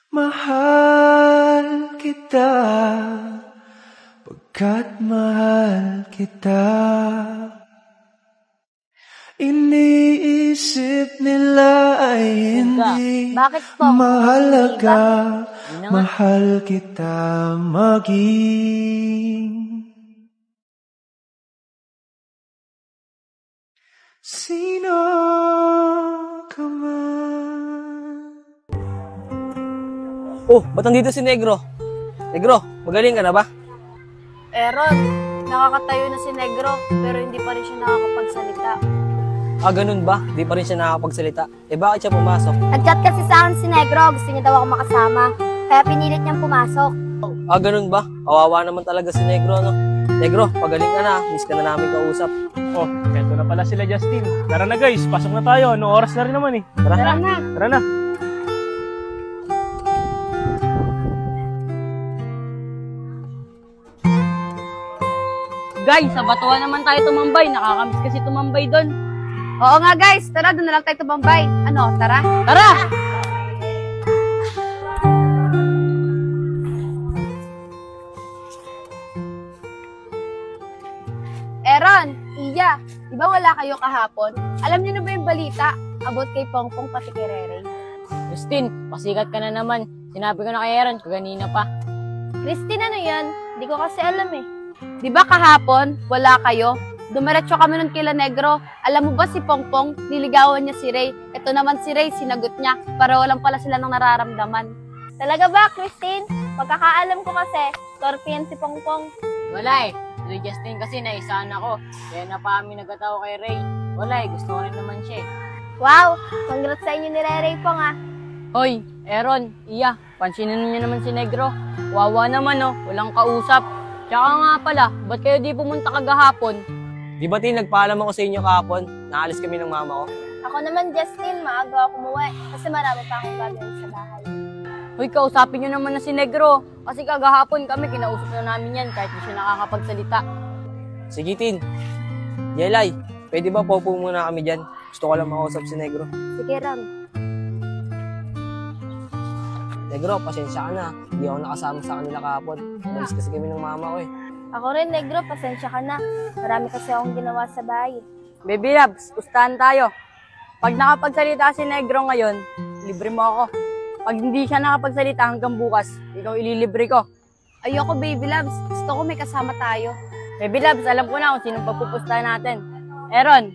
Mahal kita, pagkat mahal kita. Iniisip nila ay hindi mahalaga. Mahal kita maging sino ka man. Oh, ba't nandito si Negro? Negro, magaling ka na ba? Ron, nakakatayo na si Negro, pero hindi pa rin siya nakakapagsalita. Ah, ganun ba? Di pa rin siya nakakapagsalita. Eh bakit siya pumasok? Nag-chat kasi sa akin si Negro, gusto niya daw ako makasama. Kaya pinilit niyang pumasok. Ah, ganun ba? Kawawa naman talaga si Negro, no? Negro, pagaling ka na. Miss ka na namin kausap. Oh, eto na pala sila Justin. Tara na guys, pasok na tayo. Anong oras na rin naman eh. Tara na. Tara na. Guys, sa batuan naman tayo tumambay. Nakakamiss kasi tumambay doon. Oo nga guys, tara doon na lang tayo tumambay. Ano, tara? Tara! Ron, Iya, di ba wala kayo kahapon? Alam niyo na ba yung balita about kay Pongpong pati kay Rere? Justin, pasikat ka na naman. Sinabi ko na kay Aaron kaganina pa. Christine, ano yan? Hindi ko kasi alam eh. Di ba kahapon, wala kayo? Dumiretso kami nun kila Negro. Alam mo ba si Pongpong, niligawan niya si Ray. Ito naman si Ray, sinagot niya para walang pala sila nang nararamdaman. Talaga ba, Christine? Pagkakaalam ko kasi, scorpion si Pongpong. Wala eh. Si Justin kasi naisahan ako. Kaya na pa kami nagkatawa kay Ray. Wala eh, gusto ko rin naman siya eh. Wow, congrats sa inyo ni Ray Pong ah. Hoy, Aaron, Iya, pansinin niyo naman si Negro. Wawa naman oh, walang kausap. Tsaka nga pala, ba't kayo di pumunta kagahapon? Di ba nagpaalam ako sa inyo kahapon? Naalis kami ng mama ko. Ako naman, Justin, maaga ako umuwi kasi marami pa akong gagawin sa bahay. Hoy, kausapin niyo naman na si Negro. Kasi kagahapon kami, kinausap na namin yan kahit di siya nakakapagsalita. Sige, Tin. Yelay, pwede ba paupo muna kami dyan? Gusto ko lang makausap si Negro. Sige, Ram. Negro, pasensya ka na. Hindi ako nakasama sa kanila kahapon. Malis kasi kami ng mama ko eh. Ako rin, Negro, pasensya ka na. Marami kasi akong ginawa sa bahay. Baby Labs, pustahan tayo. Pag nakapagsalita si Negro ngayon, libre mo ako. Pag hindi siya nakapagsalita hanggang bukas, ikaw ililibre ko. Ayoko, Baby Labs. Gusto ko may kasama tayo. Baby Labs, alam ko na kung sinong pagpupustahan natin. Aaron,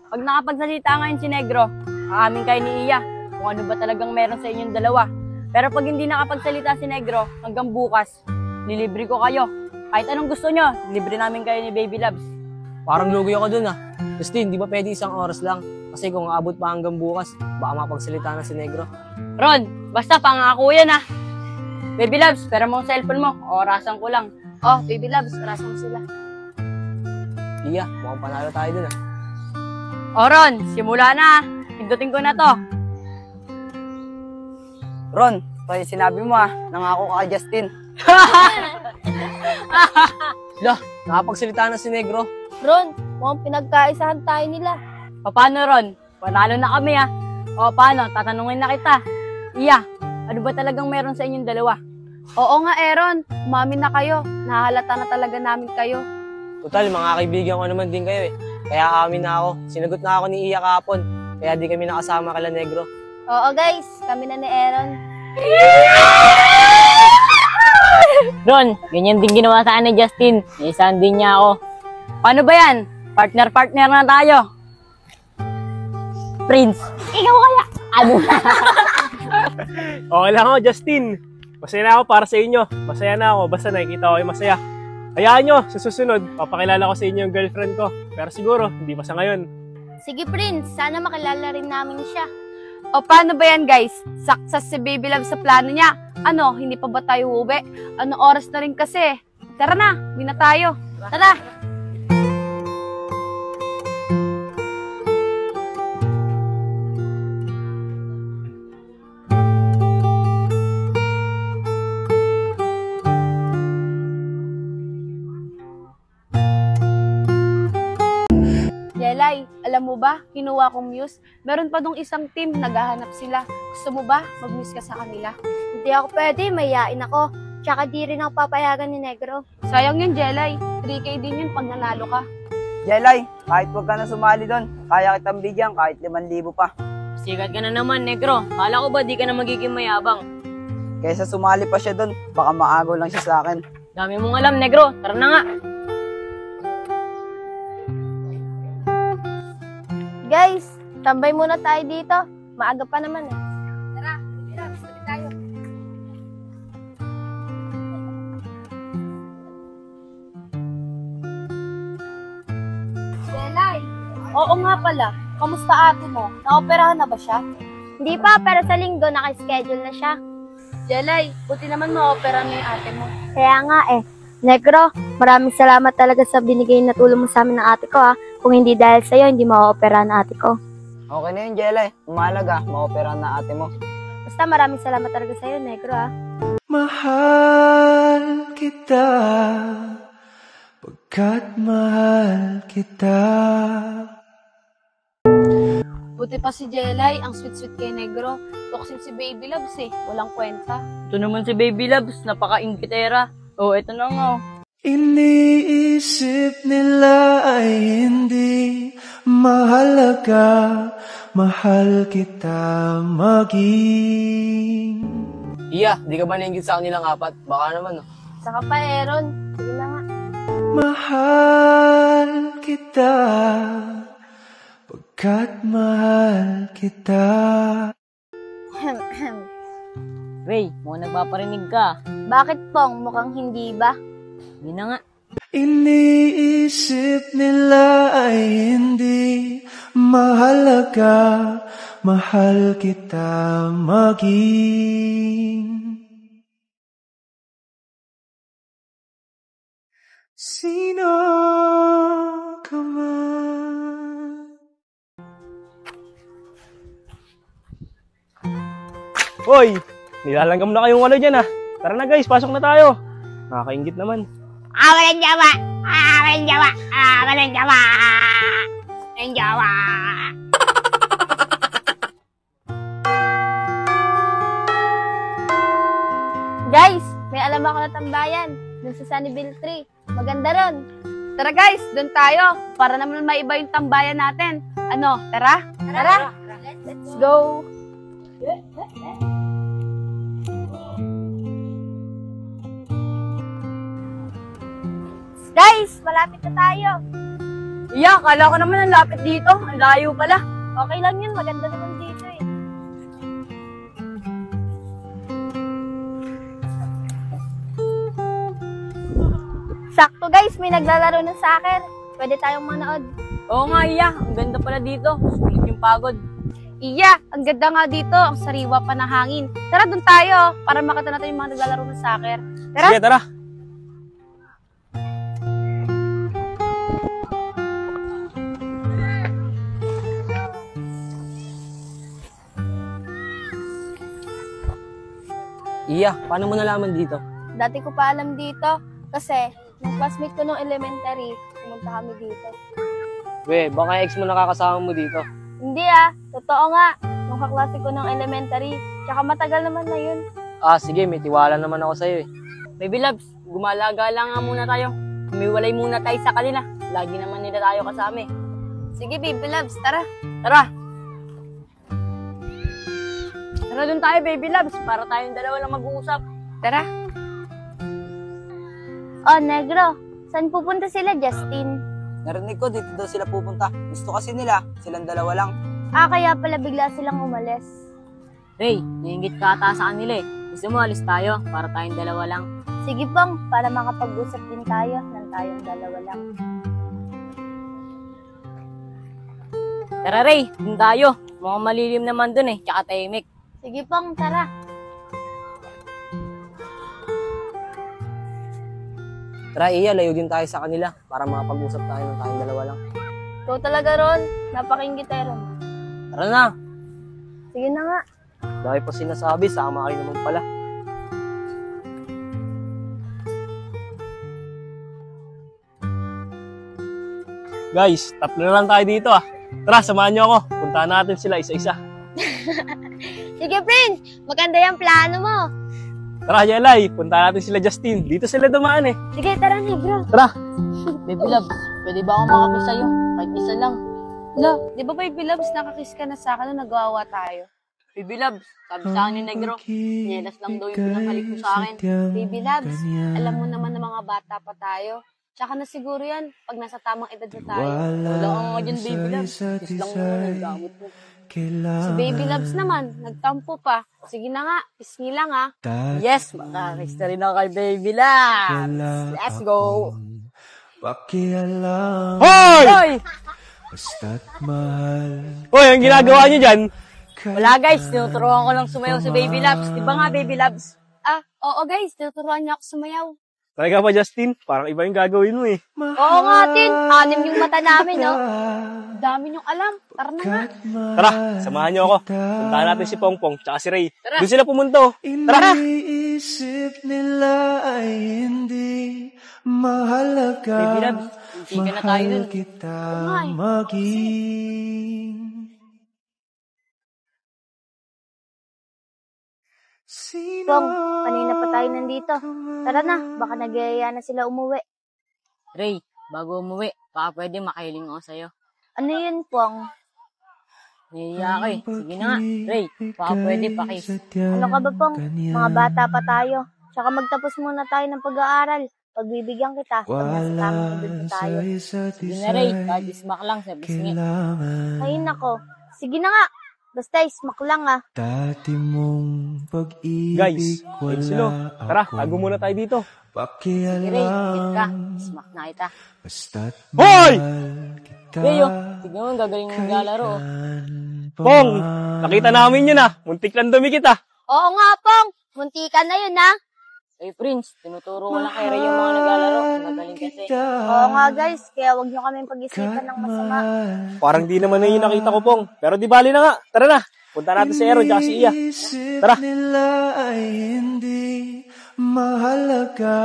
pag nakapagsalita ngayon si Negro, aamin kayo ni Iya kung ano ba talagang meron sa inyong dalawa. Pero pag hindi nakapagsalita si Negro hanggang bukas, lilibre ko kayo. Kahit anong gusto nyo, libre namin kayo ni Baby Labs. Parang lugi ako dun ah. Justin, di ba pwede isang oras lang? Kasi kung aabot pa hanggang bukas, baka mapagsalita na si Negro. Ron, basta pangako yan ah. Baby Labs, pera mo ang cellphone mo. Orasan ko lang. Oh, Baby Labs, orasan mo sila. Iya, mukhang panalo tayo dun ah. O Ron, simula na. Pindutin ko na to. Ron, kaya sinabi mo ah, nangako ka kay Justin. Lah, nakapagsalita na si Negro. Ron, mukhang pinagkaisahan tayo nila. Paano Ron? Panalo na kami ah. O paano? Tatanungin na kita. Iya, ano ba talagang meron sa inyong dalawa? Oo nga, Aaron. Umamin na kayo. Nahalata na talaga namin kayo. Total, mga kaibigan ko naman din kayo eh. Kaya amin na ako. Sinagot na ako ni Iya kahapon. Kaya di kami nakasama kala Negro. Oo guys, kami na ni Aaron. Ron, ganyan din ginawa sa ni Justin. Naisahan din niya ako. Paano ba yan? Partner-partner na tayo. Prince, ikaw kaya? Ano? Okay lang ako, Justin. Masaya na ako para sa inyo. Masaya na ako, basta nakikita ko ay masaya. Hayaan nyo, sa susunod, papakilala ko sa inyo yung girlfriend ko. Pero siguro, hindi pa sa ngayon. Sige Prince, sana makilala rin namin siya. O paano ba yan guys? Success si Baby Love sa plano niya. Ano, hindi pa ba tayo uuwi? Ano oras na rin kasi? Tara na, hindi na tayo. Tara! Yelay, alam Alam mo ba, kinuha kong muse. Meron pa dong isang team, naghahanap sila. Gusto mo ba mag-muse ka sa kanila? Hindi ako pwede, mayayain ako. Tsaka di rin ako papayagan ni Negro. Sayang yun, Jelay. 3K din yun pag nanalo ka. Jelay, kahit wag ka na sumali doon, kaya kitang bigyan kahit 5,000 pa. Sikat ka na naman, Negro. Kala ko ba di ka na magiging mayabang? Kaysa sumali pa siya doon, baka maagaw lang siya sa akin. Dami mong alam, Negro. Tara na nga. Guys, tambay muna tayo dito. Maaga pa naman eh. Tara, tuloy tayo. Jelay, oo nga pala. Kamusta ate mo? Naoperahan na ba siya? Hindi pa, pero sa linggo naka-schedule na siya. Jelay, buti naman maopera na yung ate mo. Kaya nga eh. Negro, maraming salamat talaga sa binigay na tulong mo sa amin ng ate ko ha. Kung hindi dahil sa'yo, hindi ma-opera ang ate ko. Okay na yun, Jelay. Umalaga, maopera na ate mo. Basta maraming salamat talaga sa'yo, Negro ha. Mahal kita, pagkat mahal kita. Buti pa si Jelay, ang sweet-sweet kay Negro. Toxic si Baby Loves eh, walang kwenta. Ito naman si Baby Loves, napaka-ingkitera. Oh, ito na nga. Iniisip nila ay hindi mahalaga, mahal kita maging. Iya, di ka ba nainggit sa kanilang apat? Baka naman, no? Saka pa, Aaron. Sige na nga. Mahal kita, pagkat mahal kita. Ray, mukhang nagpaparinig ka. Bakit pong mukhang hindi ba? Hindi na nga. Iniisip nila ay hindi mahalaga, mahal kita maging. Sino ka man? Hoy! Nilalanggam na kayong dyan ah. Tara na guys, pasok na tayo. Nakakaingit naman. Walang jawa! Walang jawa! Walang jawa! Walang jawa! Guys, may alam ako na tambayan. Dun sa Sunnyville 3. Maganda ron. Tara guys, doon tayo. Para naman maiba yung tambayan natin. Ano, tara? Tara. Let's go! Guys, malapit na tayo. Iya, kala ko naman ang lapit dito. Ang layo pala. Okay lang yun, maganda naman dito eh. Sakto guys, may naglalaro ng soccer. Pwede tayong manood. Oo nga, Iya. Ang ganda pala dito. Sulit yung pagod. Iya, ang ganda nga dito. Ang sariwa pa ng hangin. Tara, doon tayo. Para makita natin yung mga naglalaro ng soccer. Tara. Sige, tara. Iya, paano mo nalaman dito? Dati ko pa alam dito kasi nung classmate ko nung elementary, pumunta kami dito. We, baka ex mo nakakasama mo dito. Hindi ah, totoo nga. Nung kaklase ko nung elementary, tsaka matagal naman na yun. Ah, sige, may tiwala naman ako sa'yo eh. Baby Loves, gumalaga lang nga muna tayo. Umiwalay muna tayo sa kanila. Lagi naman nila tayo kasama eh. Sige, Baby Loves, tara. Tara! Tara dun tayo, Baby Loves, para tayong dalawa lang mag-uusap. Tara. Oh, Negro, saan pupunta sila, Justin? Narinig ko, dito daw sila pupunta. Gusto kasi nila, silang dalawa lang. Ah, kaya pala bigla silang umalis. Ray, naiingit ka ata sa kanila eh. Gusto mo, alis tayo para tayong dalawa lang. Sige pong, para makapag-usap din tayo ng tayong dalawa lang. Tara Ray, dun tayo. Mukhang malilim naman dun eh, tsaka tahimik. Sige pong, tara. Tara, Iya, layo din tayo sa kanila para makapag-usap tayo ng tayong dalawa lang. Ikaw talaga ron, napakingitero mo. Tara na! Sige na nga. Dahil pa sinasabi, sama kayo naman pala. Guys, tatlo na lang tayo dito ah. Tara, samahan niyo ako. Puntahan natin sila isa-isa. Sige, Prince. Maganda yung plano mo. Tara, Yelay, puntahan natin sila Justin. Dito sila dumaan eh. Sige, tara na, bro. Tara. Baby love, pwede ba akong makakiss sa'yo? Kahit isa lang. Lo, di ba baby loves, nakakiss ka na sa akin nung nag-aawa tayo? Baby love, sabi sa akin ni Negro, nyelas lang daw yung pinakalik mo sa akin. Baby loves, alam mo naman na mga bata pa tayo. Tsaka na siguro yan, pag nasa tamang edad na tayo. Wala ka nga dyan, baby love. Kiss lang naman ang gamot mo. Si baby loves naman, nagtampo pa. Sige na nga, pisngi lang ha. Yes, makakiss na rin ako kay baby love. Let's go. Pakialam Hoy! Hoy! basta't mahal Hoy, ang ginagawa niyo dyan? Wala guys, tinuturuan ko lang sumayaw si baby loves. Di ba nga baby loves? Ah, oo guys, tuturuan niya ako sumayaw. Talaga ba, Justin? Parang iba yung gagawin mo eh. Oo nga, Tin. Anim yung mata namin, no? Dami niyong alam, tara na nga. Tara, samahan niyo ako. Puntahan natin si Pongpong tsaka si Ray. Doon sila pumunta oh. Tara! Iniisip nila ay hindi mahalaga. Baby loves, hindi ka na tayo Mahal nun. kita maging sino Pong, kanina pa tayo nandito. Tara na, baka nagyayaya na sila umuwi. Ray, bago umuwi, baka pwede makahiling ako sa'yo. Ano yun, Pong? Nahiya ka eh. Sige na nga. Ray, baka pwede pakiss. Ano ka ba, Pong? Mga bata pa tayo. Tsaka magtapos muna tayo ng pag-aaral. Pagbibigyan kita. Pag nasa tamang edad na tayo. Sige na Ray, kahit ismak lang sa bisngi. Ay, nako. Sige na nga. Basta ismak lang, ah. Dati mong pag-ibig Guys, ayun sila. Tara, tago muna tayo dito. Sige Ray, hit ka. Ismak na kita. Basta't Hoy! kita Ray, oh. Tignan mo, gagaling mong lalaro. Oh. Pong, nakita namin yun ah. Muntik lang dumikit ah. Oo nga, Pong. Muntikan na yun, ha? Hey Prince, tinuturo ko lang kay Ray yung mga naglalaro. Magaling kasi. Oo nga, guys. Kaya huwag nyo kami pag-isipan ng masama. Parang di naman na yung nakita ko, Pong. Pero di bali na nga. Tara na. Punta natin si Aaron at si Iya. Tara. nila ay hindi mahalaga.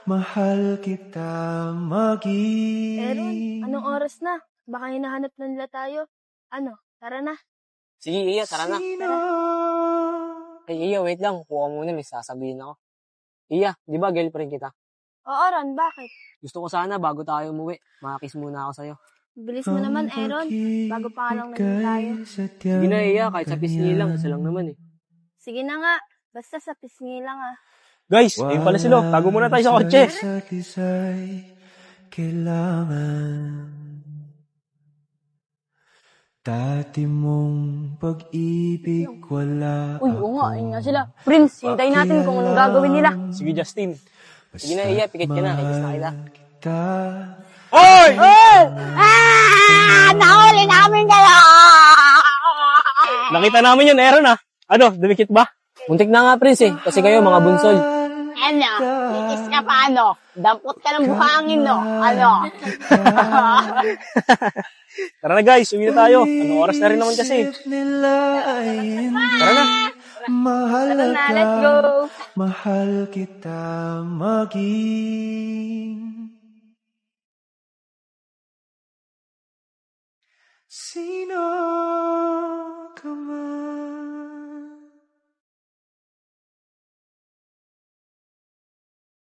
Mahal kita maging Eron, anong oras na? Baka hinahanap na nila tayo. Ano, tara na. Sige, Iya, tara na. Sino? Ay, Iya, wait lang. Kuha muna, may sasabihin ako. Iya, di ba girlfriend kita? Oo, Ron, bakit? Gusto ko sana bago tayo umuwi, makakiss muna ako sa'yo. Bilis mo naman, Aaron. Bago pa nga lang nandun tayo. Sige na, Iya, kahit sa pisngi lang, isa lang naman eh. Sige na nga. Basta sa pisngi lang, ah. Guys, ayun pala sila. Tago muna tayo sa kotse. Kailangan dati mong pag-ibig wala Uy, oo nga, ayun nga sila. Prince, hintayin natin kung anong gagawin nila. Sige, Justin. Sige na, Iya, pikit ka na, kiss na kita. kita. Hoy! Nahuli namin kayo! Nakita namin yun, Aaron ah. Ano, dumikit ba? Muntik na nga, Prince eh, kasi kayo mga bunsol. Ano? Iis ka pa ano? Dampot ka ng buhangin, no? Ano? Tara na guys, uwi na tayo. Anong oras na rin naman kasi. Tara na. Mahal Tara na, let's go. Mahal kita maging sino